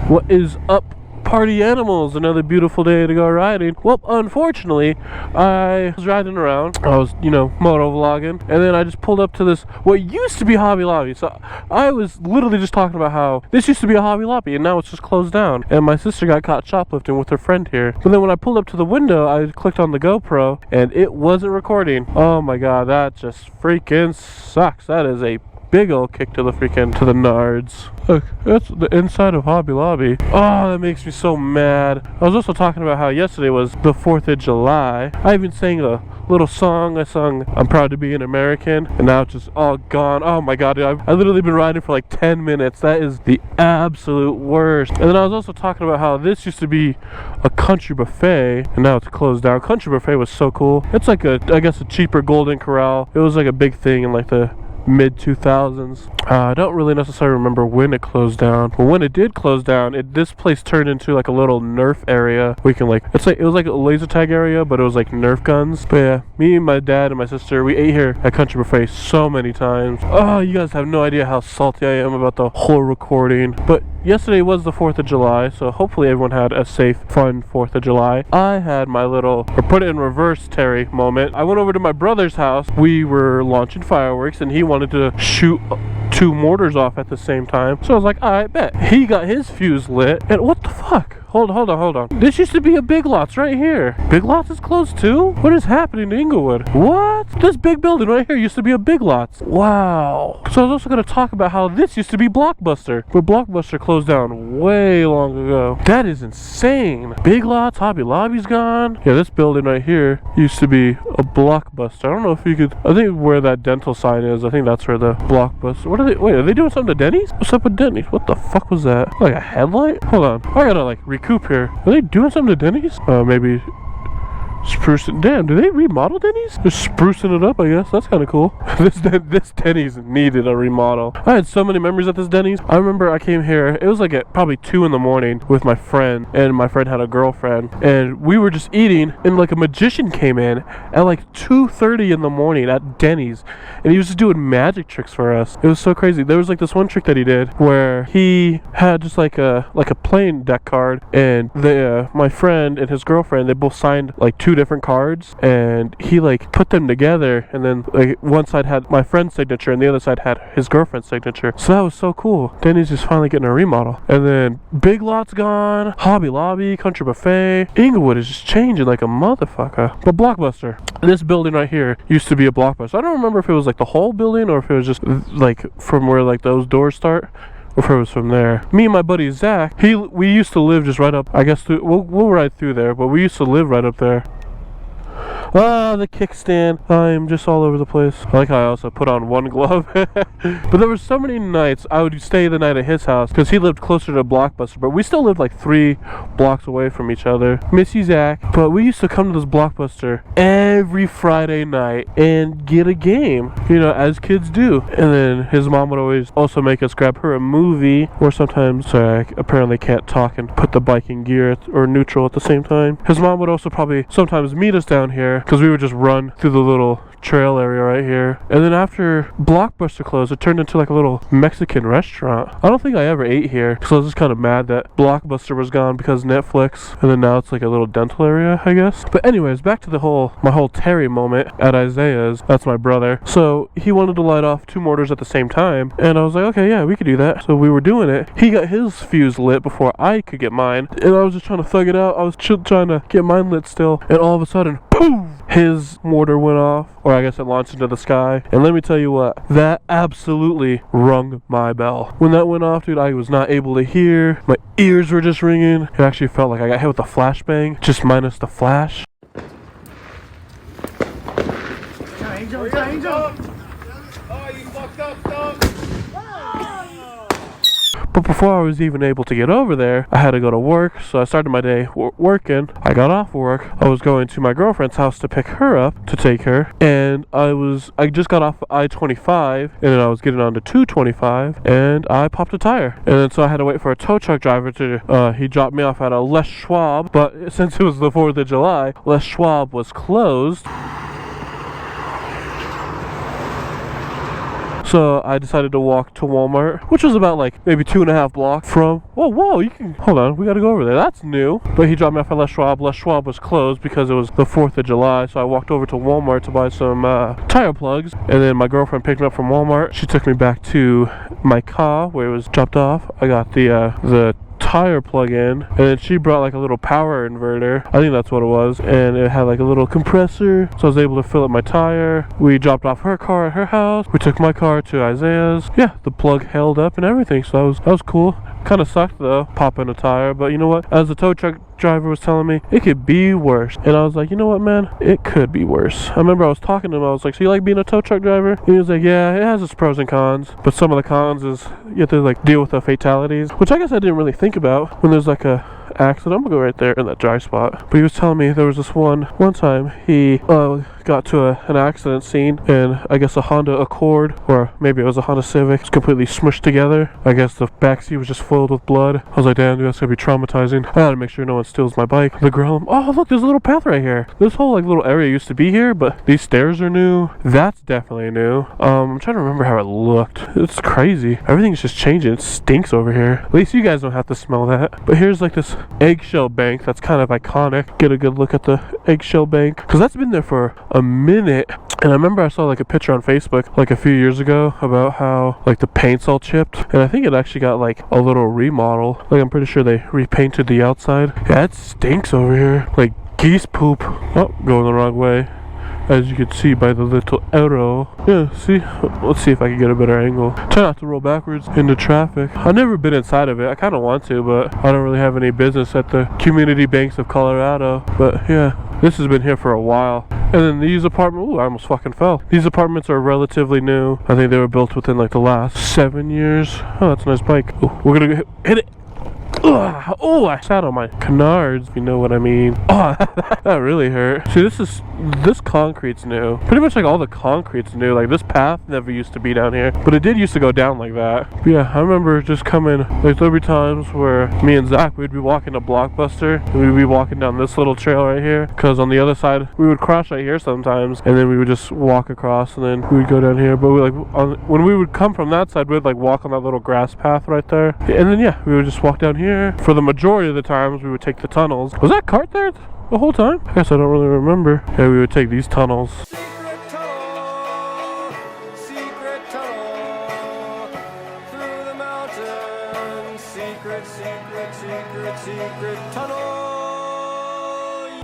What is up, party animals? Another beautiful day to go riding. Well, unfortunately, I was riding around. I was, moto vlogging, and then I just pulled up to this, what used to be Hobby Lobby. So I was literally just talking about how this used to be a Hobby Lobby, and now it's just closed down. And my sister got caught shoplifting with her friend here. But then when I pulled up to the window, I clicked on the GoPro, and it wasn't recording. Oh my god, that just freaking sucks. That is a big old kick to the nards. Look, that's the inside of Hobby Lobby. Oh, that makes me so mad. I was also talking about how yesterday was the 4th of July. I even sang a little song. I sung I'm proud to be an American, and now it's just all gone. Oh my god, dude, I've literally been riding for like 10 minutes. That is the absolute worst. And then I was also talking about how this used to be a country buffet, and now it's closed down. Country buffet was so cool. It's like I guess a cheaper Golden Corral. It was like a big thing in like the mid-2000s. I don't really necessarily remember when it closed down, but when it did close down, this place turned into like a little Nerf area. It was like a laser tag area, but it was like Nerf guns. But yeah, me, my dad, and my sister, we ate here at Country Buffet so many times. Oh, you guys have no idea how salty I am about the whole recording. But yesterday was the 4th of July, so hopefully everyone had a safe, fun 4th of July. I had my little, or put it in reverse, Terry moment. I went over to my brother's house. We were launching fireworks, and he wanted to shoot 2 mortars off at the same time. So I was like, alright, bet. He got his fuse lit, and what the fuck? Hold on. This used to be a Big Lots right here. Big Lots is closed too? What is happening to Englewood? What? This big building right here used to be a Big Lots. Wow. So I was also going to talk about how this used to be Blockbuster, but Blockbuster closed down way long ago. That is insane. Big Lots, Hobby Lobby's gone. Yeah, this building right here used to be a Blockbuster. I don't know if you could, I think where that dental sign is, I think that's where the Blockbuster, wait, are they doing something to Denny's? What's up with Denny's? What the fuck was that? Like a headlight? Hold on. I gotta like recoup here. Are they doing something to Denny's? Maybe sprucing. Damn, do they remodel Denny's? Just sprucing it up, I guess. That's kind of cool. This Denny's needed a remodel. I had so many memories at this Denny's. I remember I came here, it was like at probably 2 in the morning with my friend, and my friend had a girlfriend, and we were just eating, and like a magician came in at like 2:30 in the morning at Denny's, and he was just doing magic tricks for us. It was so crazy. There was like this one trick that he did where he had just like a playing deck card, and my friend and his girlfriend, they both signed like 2 different cards, and he like put them together, and then like one side had my friend's signature and the other side had his girlfriend's signature. So that was so cool. Denny's is finally getting a remodel. And then Big Lots gone, Hobby Lobby, Country Buffet. Englewood is just changing like a motherfucker. But Blockbuster, this building right here used to be a Blockbuster. I don't remember if it was like the whole building or if it was just like from where like those doors start, or if it was from there. Me and my buddy Zach, we used to live just right up, I guess we'll ride through there, but we used to live right up there. Ah, the kickstand. I'm just all over the place. I like how I also put on one glove. But there were so many nights I would stay the night at his house because he lived closer to Blockbuster, but we still lived like 3 blocks away from each other. Miss you, Zach. But we used to come to this Blockbuster every Friday night and get a game, as kids do. And then his mom would always also make us grab her a movie, or sometimes, sorry, I apparently can't talk and put the bike in gear or neutral at the same time. His mom would also probably sometimes meet us down here because we would just run through the little trail area right here. And then after Blockbuster closed, it turned into like a little Mexican restaurant. I don't think I ever ate here because I was just kind of mad that Blockbuster was gone because Netflix, and then now it's like a little dental area, I guess. But anyways, back to my whole Terry moment at Isaiah's. That's my brother. So he wanted to light off 2 mortars at the same time, and I was like, okay, yeah, we could do that. So we were doing it. He got his fuse lit before I could get mine, and I was just trying to thug it out. I was trying to get mine lit still, and all of a sudden, boom! His mortar went off, or I guess it launched into the sky. And let me tell you what, that absolutely rung my bell. When that went off, dude, I was not able to hear. My ears were just ringing. It actually felt like I got hit with a flashbang, just minus the flash. Angel. Oh, you fucked up, dog. But before I was even able to get over there, I had to go to work, so I started my day working. I got off work. I was going to my girlfriend's house to pick her up, to take her, and I just got off I-25, and then I was getting on to 225, and I popped a tire. And then so I had to wait for a tow truck driver to, he dropped me off at a Les Schwab, but since it was the 4th of July, Les Schwab was closed. So I decided to walk to Walmart, which was about like maybe 2.5 blocks from. Whoa, you can hold on. We gotta go over there. That's new. But he dropped me off at Les Schwab. Les Schwab was closed because it was the 4th of July. So I walked over to Walmart to buy some tire plugs, and then my girlfriend picked me up from Walmart. She took me back to my car where it was dropped off. I got the tire plug in, and then she brought like a little power inverter. I think that's what it was, and it had like a little compressor, so I was able to fill up my tire. We dropped off her car at her house. We took my car to Isaiah's. Yeah, the plug held up and everything, so that was cool. Kind of sucked though, popping a tire, but you know what? As the tow truck driver was telling me, it could be worse. And I was like, you know what, man? It could be worse. I remember I was talking to him. I was like, so you like being a tow truck driver? And he was like, yeah, it has its pros and cons, but some of the cons is you have to like deal with the fatalities, which I guess I didn't really think about when there's like a accident. I'm gonna go right there in that dry spot. But he was telling me there was this one time he got to an accident scene, and I guess a Honda Accord, or maybe it was a Honda Civic, was completely smushed together. I guess the backseat was just filled with blood. I was like, damn, dude, that's gonna be traumatizing. I gotta make sure no one steals my bike. The girl, oh look, there's a little path right here. This whole like little area used to be here, but these stairs are new. That's definitely new. I'm trying to remember how it looked. It's crazy. Everything's just changing. It stinks over here. At least you guys don't have to smell that. But here's like this eggshell bank that's kind of iconic. Get a good look at the eggshell bank, because that's been there for a minute. And I remember I saw like a picture on Facebook like a few years ago about how like the paint's all chipped, and I think it actually got like a little remodel. Like I'm pretty sure they repainted the outside. Yeah, it stinks over here like geese poop. Oh, going the wrong way, as you can see by the little arrow. Yeah, see? Let's see if I can get a better angle. Try not to roll backwards into traffic. I've never been inside of it. I kind of want to, but I don't really have any business at the community banks of Colorado. But yeah, this has been here for a while. And then these apartments, ooh, I almost fucking fell. These apartments are relatively new. I think they were built within like the last 7 years. Oh, that's a nice bike. Ooh, we're gonna go hit it. Oh, I sat on my canards, if you know what I mean. Oh, that really hurt. See, this concrete's new. Pretty much like all the concrete's new. Like this path never used to be down here, but it did used to go down like that. But yeah, I remember just coming, like there'd be times where me and Zach, we'd be walking to Blockbuster, and we'd be walking down this little trail right here, because on the other side, we would cross right here sometimes, and then we would just walk across, and then we would go down here. But we when we would come from that side, we'd like walk on that little grass path right there, and then yeah, we would just walk down here. For the majority of the times, we would take the tunnels. Was that cart there the whole time? I guess I don't really remember. Yeah, we would take these tunnels. Secret tunnel through the mountains. Secret tunnel.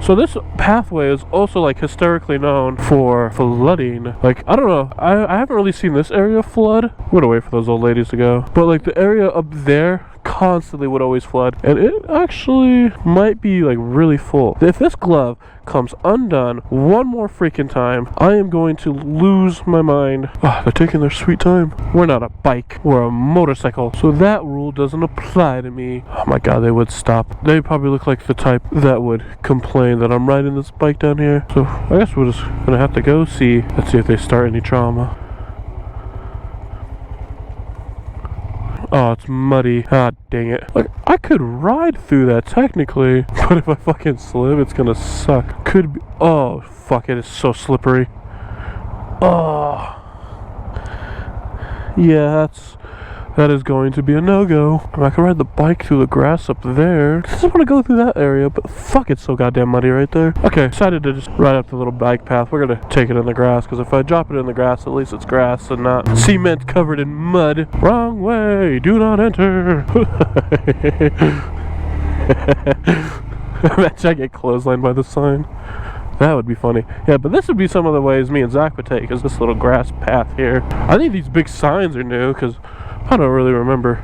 So this pathway is also like historically known for flooding. Like, I don't know, I haven't really seen this area flood. I'm gonna wait for those old ladies to go. But like the area up there constantly would always flood, and it actually might be like really full. If this glove comes undone one more freaking time, I am going to lose my mind. Oh, they're taking their sweet time. We're not a bike, we're a motorcycle, so that rule doesn't apply to me. Oh my god, they would stop. They probably look like the type that would complain that I'm riding this bike down here. So I guess we're just gonna have to go see. Let's see if they start any trauma. Oh, it's muddy. Ah, dang it. Like, I could ride through that technically, but if I fucking slip, it's gonna suck. Could be. Oh, fuck, it is so slippery. Oh. Yeah, that is going to be a no-go. I could ride the bike through the grass up there. I just want to go through that area, but fuck, it's so goddamn muddy right there. Okay, decided to just ride up the little bike path. We're gonna take it in the grass, because if I drop it in the grass, at least it's grass and not cement covered in mud. Wrong way, do not enter. Imagine I get clotheslined by the sign. That would be funny. Yeah, but this would be some of the ways me and Zach would take, is this little grass path here. I think these big signs are new, because I don't really remember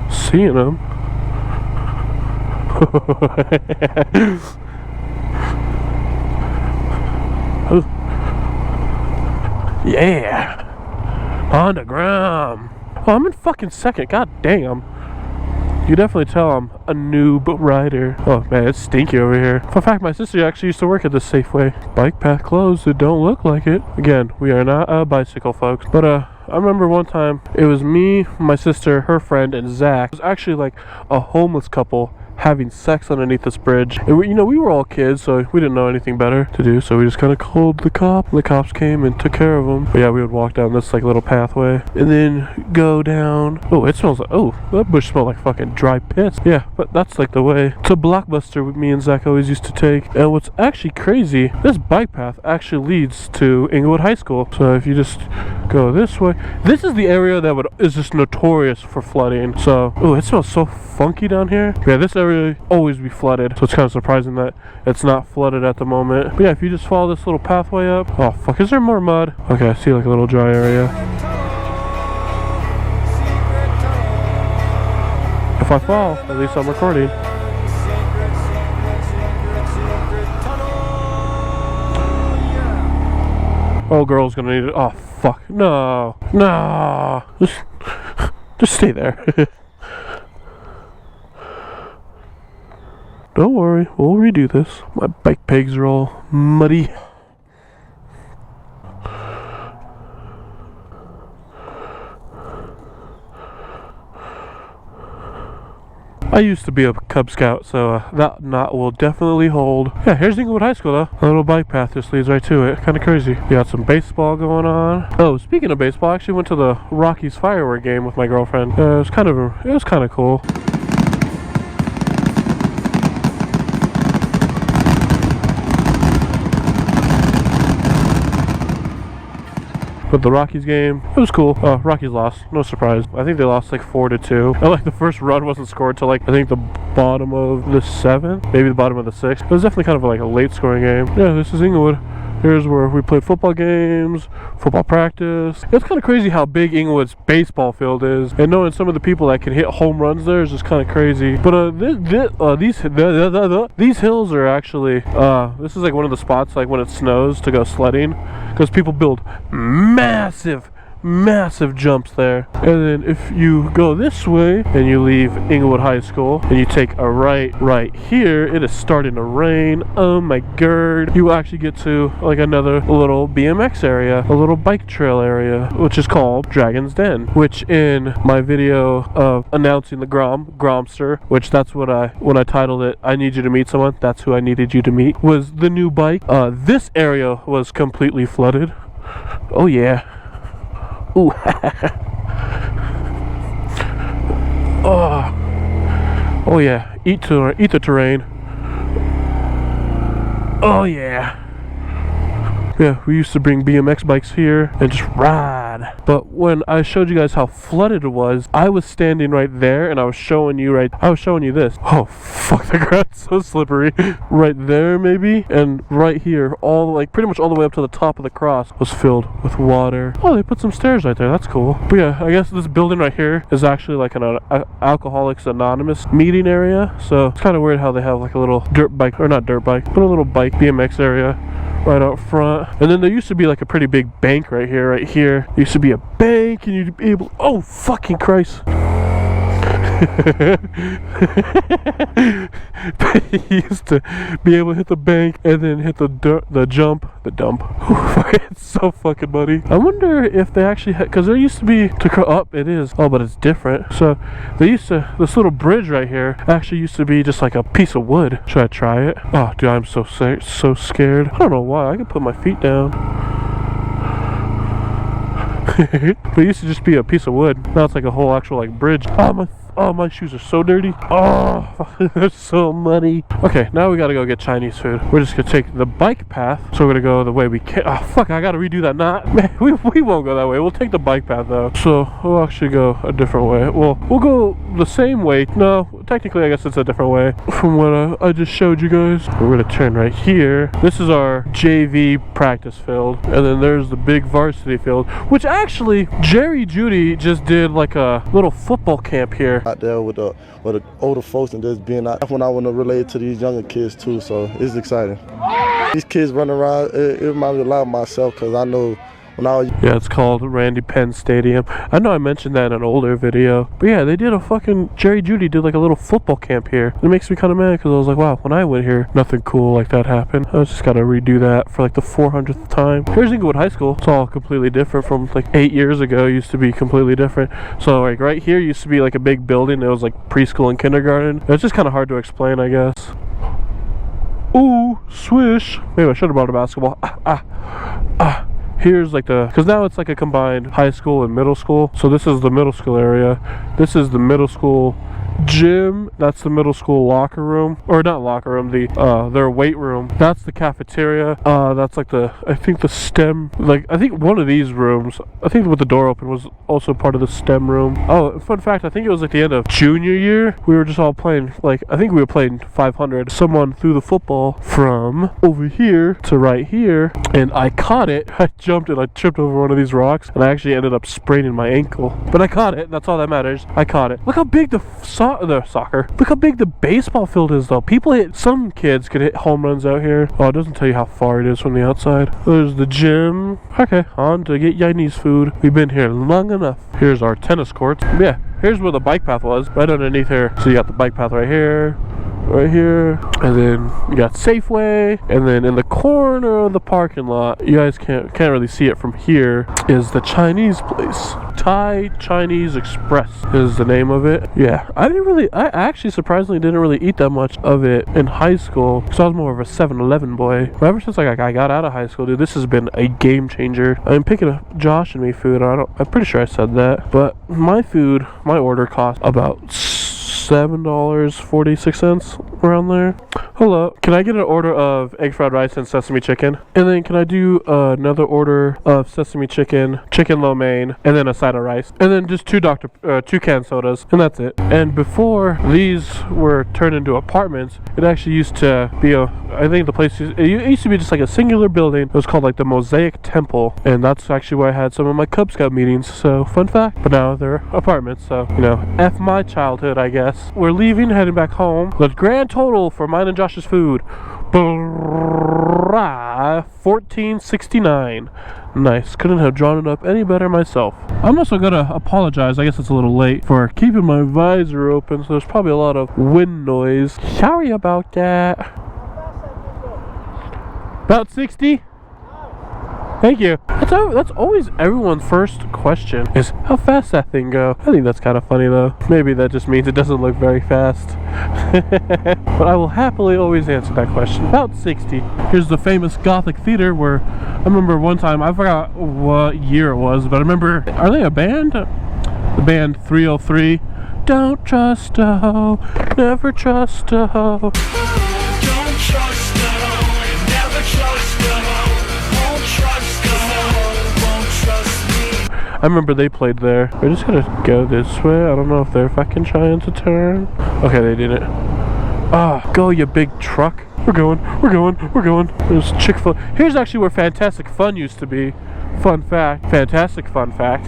seeing them. Yeah, on the ground. Oh, I'm in fucking second. God damn. You definitely tell I'm a noob rider. Oh man, it's stinky over here. Fun fact, my sister actually used to work at this Safeway. Bike path closed. It don't look like it. Again, we are not a bicycle, folks. But I remember one time, it was me, my sister, her friend, and Zach. It was actually like a homeless couple having sex underneath this bridge. And we, you know, we were all kids, so we didn't know anything better to do, so we just kind of called the cop. The cops came and took care of them. But yeah, we would walk down this like little pathway and then go down. Oh, it smells like, oh, that bush smelled like fucking dry piss. Yeah, but that's like the way to Blockbuster me and Zach always used to take. And what's actually crazy, this bike path actually leads to Englewood High School. So if you just go this way, this is the area that is just notorious for flooding. So, oh, it smells so funky down here. Yeah, this area always be flooded, so it's kind of surprising that it's not flooded at the moment. But yeah, if you just follow this little pathway up. Oh fuck, is there more mud? Okay, I see like a little dry area. If I fall, at least I'm recording. Oh, girl's gonna need it. Oh fuck, no, no, just stay there. Don't worry, we'll redo this. My bike pegs are all muddy. I used to be a Cub Scout, so that knot will definitely hold. Yeah, here's Englewood High School though. A little bike path just leads right to it. Kind of crazy. You got some baseball going on. Oh, speaking of baseball, I actually went to the Rockies firework game with my girlfriend. It was kind of cool. But the Rockies game, it was cool. Rockies lost, no surprise. I think they lost like 4-2. And like the first run wasn't scored till like I think the bottom of the 7th, maybe the bottom of the 6th. It was definitely kind of like a late scoring game. Yeah, this is Englewood. Here's where we played football games, football practice. It's kind of crazy how big Englewood's baseball field is, and knowing some of the people that can hit home runs there is just kind of crazy. But these hills are actually this is like one of the spots like when it snows to go sledding, because people build massive jumps there. And then if you go this way and you leave Englewood High School and you take a right here, it is starting to rain. Oh my god. You actually get to like another little BMX area, a little bike trail area, which is called Dragon's Den, which in my video of announcing the Gromster, which that's what when I titled it, I Need You to Meet Someone, that's who I needed you to meet, was the new bike. This area was completely flooded. Oh yeah. Ooh. Oh yeah, eat the terrain. Oh yeah. Yeah, we used to bring BMX bikes here and just ride. But when I showed you guys how flooded it was, I was standing right there and I was showing you this. Oh fuck, the ground's so slippery. Right there maybe, and right here, pretty much all the way up to the top of the cross was filled with water. Oh, they put some stairs right there, that's cool. But yeah, I guess this building right here is actually like an Alcoholics Anonymous meeting area. So it's kind of weird how they have like a little dirt bike, or not dirt bike, but a little bike BMX area right out front. And then there used to be like a pretty big bank right here. There used to be a bank, and you'd be able, oh fucking Christ. He used to be able to hit the bank and then hit the dump. It's so fucking muddy. I wonder if they actually had, because there used to be it is. Oh, but it's different. So this little bridge right here actually used to be just like a piece of wood. Should I try it? Oh dude, I'm so scared. I don't know why. I can put my feet down. But it used to just be a piece of wood. Now it's like a whole actual like bridge. Oh, my shoes are so dirty. Oh, they're so muddy. Okay, now we gotta go get Chinese food. We're just gonna take the bike path. So we're gonna go the way we can. Oh, fuck, I gotta redo that knot. Man, we won't go that way. We'll take the bike path, though. So we'll actually go a different way. Well, we'll go the same way. No, technically, I guess it's a different way from what I just showed you guys. We're gonna turn right here. This is our JV practice field. And then there's the big varsity field, which actually, Jerry Judy just did like a little football camp here. Out there with the older folks and just being out. That's when I want to relate to these younger kids too, so it's exciting. These kids running around, it reminds me a lot of myself, because I know when I was. Yeah, it's called Randy Penn Stadium. I know I mentioned that in an older video, but yeah, they did a fucking Jerry Judy did like a little football camp here. It makes me kind of mad because I was like, wow, when I went here, nothing cool like that happened. I just gotta redo that for like the 400th time. Here's Englewood High School. It's all completely different from like 8 years ago. It used to be completely different. So like right here used to be like a big building. It was like preschool and kindergarten. It's just kind of hard to explain, I guess. Ooh, swish. Maybe I should have brought a basketball. Here's like because now it's like a combined high school and middle school. So this is the middle school area. This is the middle school gym. That's the middle school locker room, or not locker room, their weight room. That's the cafeteria. That's like I think the STEM, like I think one of these rooms, I think with the door open, was also part of the STEM room. Oh, fun fact, I think it was like the end of junior year. We were just all playing, like I think we were playing 500. Someone threw the football from over here to right here, and I caught it. I jumped and I tripped over one of these rocks, and I actually ended up spraining my ankle. But I caught it. That's all that matters. I caught it. Look how big the soccer. Look how big the baseball field is, though. Some kids could hit home runs out here. Oh, it doesn't tell you how far it is from the outside. There's the gym. Okay, on to get Chinese food. We've been here long enough. Here's our tennis courts. Yeah, here's where the bike path was, right underneath here. So you got the bike path right here, and then you got Safeway, and then in the corner of the parking lot, you guys can't really see it from here, is the Chinese place. Thai Chinese Express is the name of it. Yeah, I actually surprisingly didn't really eat that much of it in high school, because I was more of a 7-Eleven boy. But ever since like I got out of high school, dude, this has been a game changer. I'm picking up Josh and me food. I'm pretty sure I said that, but my order cost about $7.46 around there. Hello, can I get an order of egg fried rice and sesame chicken? And then can I do another order of sesame chicken, chicken lo mein, and then a side of rice, and then just two canned sodas, and that's it. And before these were turned into apartments, it actually used to be I think the place it used to be just like a singular building. It was called like the Mosaic Temple, and that's actually where I had some of my Cub Scout meetings. So fun fact. But now they're apartments, so you know, F my childhood, I guess. We're leaving, heading back home. The grand total for mine and Josh's food, $14.69. Nice. Couldn't have drawn it up any better myself. I'm also gonna apologize, I guess it's a little late, for keeping my visor open, so there's probably a lot of wind noise. Sorry about that. About 60? Thank you. That's always everyone's first question, is how fast that thing go. I think that's kind of funny though. Maybe that just means it doesn't look very fast. But I will happily always answer that question. About 60. Here's the famous Gothic Theater where I remember one time, I forgot what year it was, but I remember, are they a band? The band 303. Don't trust a hoe, never trust a hoe. Don't trust a hoe, never trust a hoe. Won't trust a hoe, won't trust me. I remember they played there. We're just gonna go this way. I don't know if they're fucking trying to turn. Okay, they didn't. Ah, go you big truck. We're going. There's Chick-fil-A. Here's actually where Fantastic Fun used to be. Fun fact. Fantastic fun fact.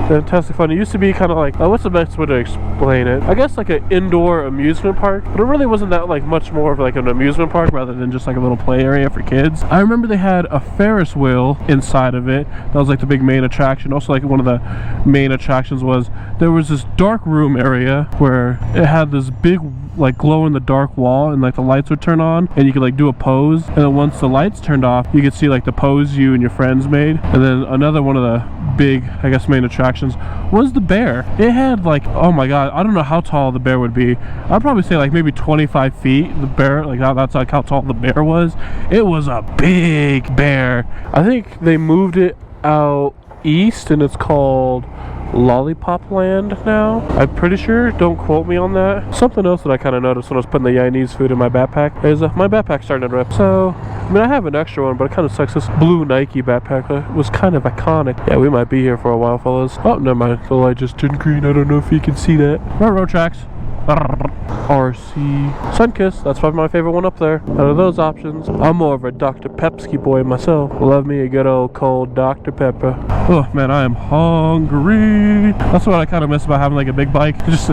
Fantastic Fun. It used to be kind of like, what's the best way to explain it? I guess like an indoor amusement park, but it really wasn't that like much more of like an amusement park rather than just like a little play area for kids. I remember they had a Ferris wheel inside of it. That was like the big main attraction. Also, like one of the main attractions was there was this dark room area where it had this big like glow in the dark wall, and like the lights would turn on and you could like do a pose, and then once the lights turned off you could see like the pose you and your friends made. And then another one of the big, I guess, main attractions was the bear. It had like, oh my god, I don't know how tall the bear would be. I'd probably say like maybe 25 feet. The bear, like that's like how tall the bear was. It was a big bear. I think they moved it out east and it's called Lollipop Land now, I'm pretty sure. Don't quote me on that. Something else that I kind of noticed when I was putting the Chinese food in my backpack is my backpack's starting to rip. So I mean, I have an extra one, but it kind of sucks. This blue Nike backpack was kind of iconic. Yeah, we might be here for a while, fellas. Oh, never mind, the light just turned green. I don't know if you can see that. Railroad tracks. RC Sunkiss, that's probably my favorite one up there. Out of those options, I'm more of a Dr. Pepsi boy myself. Love me a good old cold Dr. Pepper. Oh man, I am hungry. That's what I kind of miss about having like a big bike. Just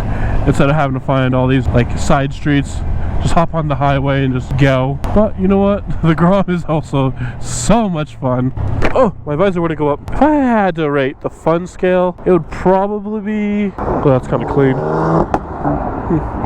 instead of having to find all these like side streets, just hop on the highway and just go. But you know what? The Grom is also so much fun. Oh, my visor wouldn't go up. If I had to rate the fun scale, it would probably be... Oh, that's kind of clean.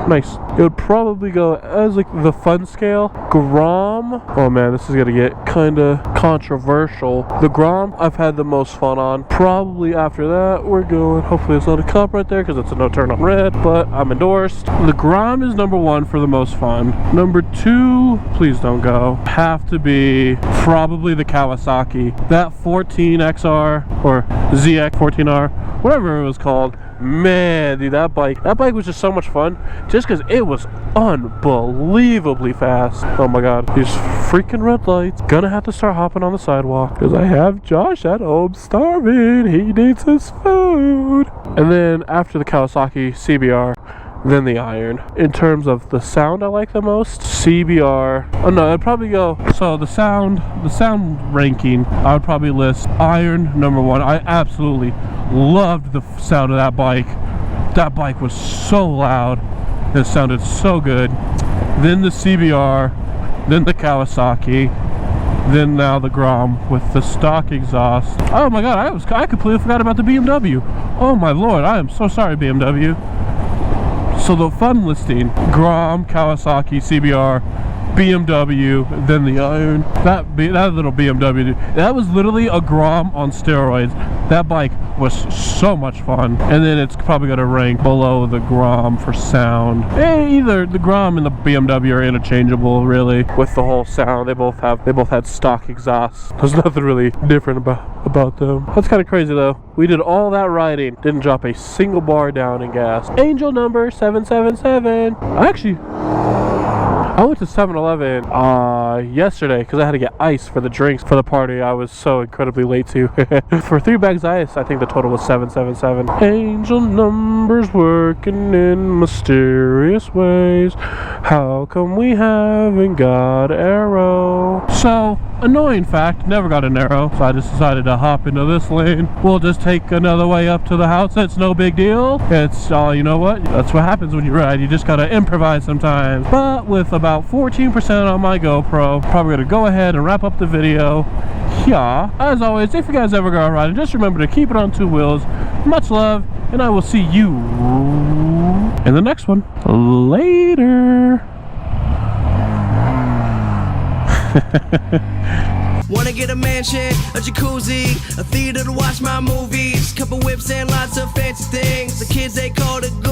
Nice. It would probably go as like the fun scale. Grom. Oh man, this is gonna get kind of controversial. The Grom I've had the most fun on. Probably after that we're going. Hopefully it's not a cop right there because it's a no turn on red. But I'm endorsed. The Grom is number 1 for the most fun. Number 2, please don't go. Have to be probably the Kawasaki. That 14XR or ZX 14R, whatever it was called. Man, dude, that bike was just so much fun just because it was unbelievably fast. Oh my god, these freaking red lights. Gonna have to start hopping on the sidewalk because I have Josh at home starving. He needs his food. And then after the Kawasaki CBR, then the Iron. In terms of the sound I like the most, CBR. Oh no, I'd probably go, so the sound ranking, I would probably list Iron number 1. I absolutely loved the sound of that bike. That bike was so loud. It sounded so good. Then the CBR, then the Kawasaki, then now the Grom with the stock exhaust. Oh my god, I completely forgot about the BMW. Oh my lord, I am so sorry, BMW. So the fun listing: Grom, Kawasaki, CBR, BMW, then the Iron. That little BMW, that was literally a Grom on steroids. That bike was so much fun. And then it's probably going to rank below the Grom for sound. Either the Grom and the BMW are interchangeable, really, with the whole sound. They both had stock exhausts. There's nothing really different about them. That's kind of crazy though. We did all that riding, didn't drop a single bar down in gas. Angel number 777. I went to 7-Eleven yesterday because I had to get ice for the drinks for the party I was so incredibly late to. For 3 bags of ice, I think the total was 777. Angel numbers working in mysterious ways. How come we haven't got arrow? So, annoying fact, never got an arrow. So I just decided to hop into this lane. We'll just take another way up to the house. It's no big deal. It's you know what? That's what happens when you ride. You just gotta improvise sometimes. But with about 14% on my GoPro, probably gonna go ahead and wrap up the video. Yeah, as always, if you guys ever go riding, just remember to keep it on 2 wheels. Much love, and I will see you in the next one. Later. Wanna get a mansion, a jacuzzi, a theater to watch my movies, couple whips and lots of fancy things. The kids they call it good.